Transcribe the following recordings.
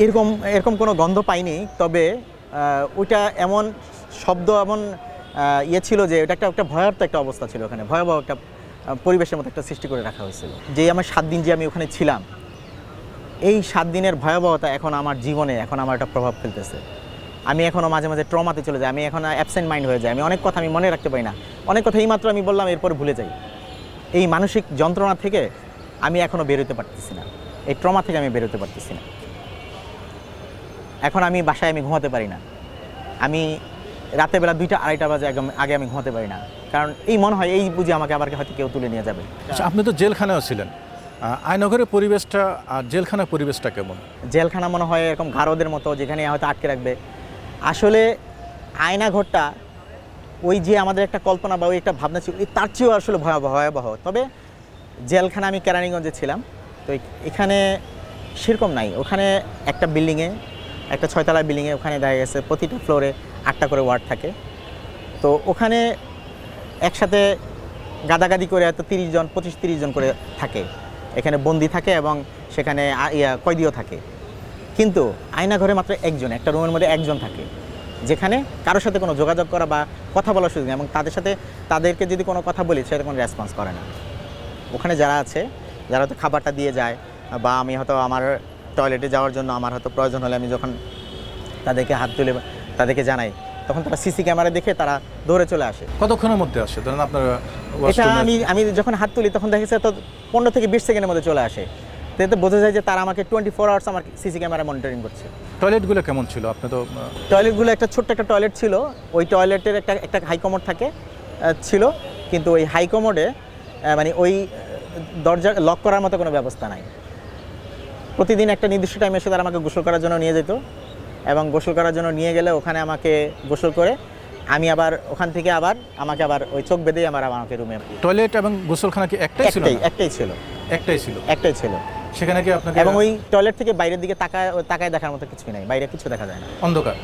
এরকম এরকম কোনো গন্ধ পাইনি, তবে ওইটা এমন শব্দ এমন ছিল যে এটা একটা ভয়ার্থ একটা অবস্থা ছিল, ওখানে ভয়াবহ একটা পরিবেশের মতো একটা সৃষ্টি করে রাখা হয়েছিল। যে আমার 7 দিন যে আমি ওখানে ছিলাম, এই 7 দিনের ভয়াবহতা এখন আমার জীবনে এখন আমার একটা প্রভাব ফেলতেছে। আমি এখনও মাঝে মাঝে ট্রমাতে চলে যাই, আমি এখন অ্যাবসেন্ট মাইন্ড হয়ে যাই, আমি অনেক কথা আমি মনে রাখতে পারি না, অনেক কথা এইমাত্র আমি বললাম এরপর ভুলে যাই। এই মানসিক যন্ত্রণা থেকে আমি এখনও বেরোতে পারতেছি না, এই ট্রমা থেকে আমি বেরোতে পারতেছি না। এখন আমি বাসায় আমি ঘুমাতে পারি না, আমি রাতে বেলা 2টা 2:30 বাজে আগে আমি ঘুমাতে পারি না, কারণ এই মনে হয় এই বুঝি আমাকে আবার হয়তো কেউ তুলে নিয়ে যাবে। আপনি তো জেলখানাও ছিলেন, আয়নাঘরের পরিবেশটা আর জেলখানার পরিবেশটা কেমন? জেলখানা মনে হয় এরকম গারদের মতো, যেখানে হয়তো আটকে রাখবে। আসলে আয়নাঘরটা ওই যে আমাদের একটা কল্পনা বা ওই একটা ভাবনা ছিল, তার চেয়েও আসলে ভয়াবহ। তবে জেলখানা আমি কেরানীগঞ্জে ছিলাম, তো এখানে সেরকম নাই। ওখানে একটা বিল্ডিংয়ে, একটা 6তলা বিল্ডিংয়ে ওখানে দেখা গেছে প্রতিটা ফ্লোরে 8টা করে ওয়ার্ড থাকে। তো ওখানে একসাথে গাদাগাদি করে হয়তো 25-30 জন করে থাকে, এখানে বন্দি থাকে এবং সেখানে কয়েদিও থাকে। কিন্তু আয়নাঘরে মাত্র একজন, একটা রুমের মধ্যে একজন থাকে, যেখানে কারোর সাথে কোনো যোগাযোগ করা বা কথা বলার সুযোগ নেই, এবং তাদেরকে যদি কোনো কথা বলি সেটা কোনো রেসপন্স করে না। ওখানে যারা আছে, যারা হয়তো খাবারটা দিয়ে যায়, বা আমি হয়তো আমার টয়লেটে যাওয়ার জন্য আমার হয়তো প্রয়োজন হলে আমি যখন তাদেরকে হাত তুলে তাদেরকে জানাই, তখন তারা সিসি ক্যামেরা দেখে তারা দৌড়ে চলে আসে। কতক্ষণের মধ্যে আসে? ধরেন আপনার এটা আমি যখন হাত তুলি তখন দেখেছে তো 15 থেকে 20 সেকেন্ডের মধ্যে চলে আসে। তো এতে বোঝা যায় যে তারা আমাকে 24 আওয়ার্স আমার সিসি ক্যামেরা মনিটরিং করছে। টয়লেটগুলো কেমন ছিল? আপনি তো টয়লেটগুলো একটা ছোট্ট একটা টয়লেট ছিল, ওই টয়লেটের একটা হাই কমোড থাকে ছিল, কিন্তু ওই হাই কমোডে মানে ওই দরজা লক করার মতো কোনো ব্যবস্থা নাই। প্রতিদিন একটা নির্দিষ্ট টাইমে এসে তারা আমাকে গোসল করার জন্য নিয়ে যেত, এবং গোসল করার জন্য নিয়ে গেলে ওখানে আমাকে গোসল করে আমি আবার ওখান থেকে আমাকে আবার ওই চোখ বেঁধেই আমাকে রুমে। টয়লেট এবং গোসলখানা কি একটাই ছিল? একটাই ছিল। সেখানে কি আপনাকে, এবং ওই টয়লেট থেকে বাইরের দিকে তাকায় দেখার মতো কিছুই নাই, বাইরে কিছু দেখা যায় না, অন্ধকার।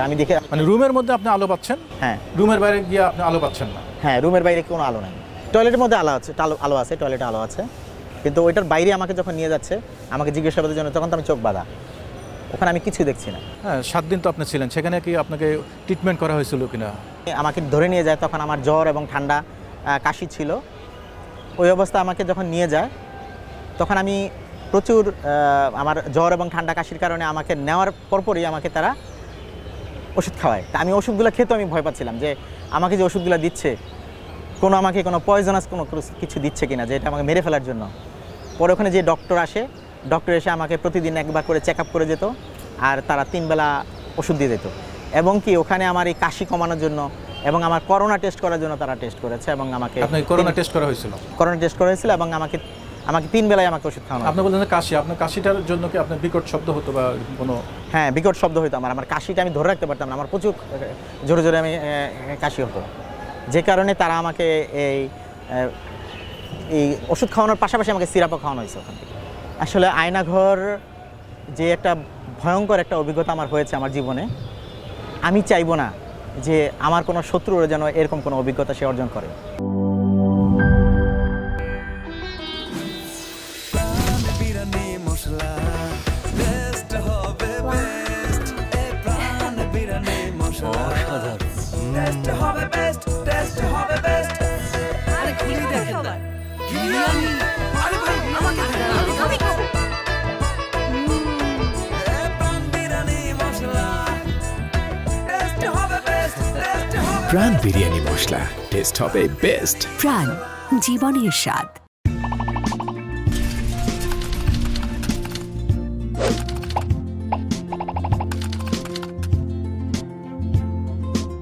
আমি দেখে, মানে রুমের মধ্যে আপনি আলো পাচ্ছেন? হ্যাঁ। রুমের বাইরে গিয়ে আপনি আলো পাচ্ছেন না? হ্যাঁ, রুমের বাইরে কোনো আলো নাই। টয়লেটের মধ্যে আলো আছে, টয়লেটে আলো আছে, কিন্তু ওইটার বাইরে আমাকে যখন নিয়ে যাচ্ছে আমাকে জিজ্ঞাসাবাদের জন্য, তখন তো আমি চোখ বাঁধা, ওখানে আমি কিছু দেখছি না। হ্যাঁ, 7 দিন তো আপনি ছিলেন, সেখানে কি আপনাকে ট্রিটমেন্ট করা হয়েছিল কিনা? আমাকে ধরে নিয়ে যায়, তখন আমার জ্বর এবং ঠান্ডা কাশি ছিল। ওই অবস্থা আমাকে যখন নিয়ে যায়, তখন আমি প্রচুর আমার জ্বর এবং ঠান্ডা কাশির কারণে আমাকে নেওয়ার পরপরই আমাকে তারা ওষুধ খাওয়ায়। তা আমি ওষুধগুলো খেতে আমি ভয় পাচ্ছিলাম যে আমাকে যে ওষুধগুলো দিচ্ছে আমাকে কোনো পয়জনাস কোনো কিছু দিচ্ছে কিনা, যে এটা আমাকে মেরে ফেলার জন্য। পরে ওখানে যে ডক্টর এসে আমাকে প্রতিদিন একবার করে চেক আপ করে যেত, আর তারা 3 বেলা ওষুধ দিয়ে যেত। এবং কি ওখানে আমার এই কাশি কমানোর জন্য এবং আমার করোনা টেস্ট করার জন্য তারা টেস্ট করেছে, এবং আমাকে করোনা টেস্ট করা হয়েছিল, এবং আমাকে 3 বেলায় আমাকে ওষুধ খাওয়ানো। আপনি বললেন কাশি, আপনার কাশিটার জন্য কি আপনার বিকট শব্দ হতো বা কোনো? হ্যাঁ, বিকট শব্দ হতো আমার কাশিটা আমি ধরে রাখতে পারতাম না, আমার প্রচুর জোরে জোরে আমি কাশি হতো, যে কারণে তারা আমাকে এই ওষুধ খাওয়ানোর পাশাপাশি আমাকে সিরাপও খাওয়ানো হয়েছে ওখান থেকে। আসলে আয়নাঘর যে একটা ভয়ঙ্কর একটা অভিজ্ঞতা আমার হয়েছে আমার জীবনে, আমি চাইবো না যে আমার কোনো শত্রুরা যেন এরকম কোনো অভিজ্ঞতা সে অর্জন করে। প্রাণ বিরিয়ানি মশলা, টেস্ট হবে বেস্ট। প্রাণ, জীবনের স্বাদ।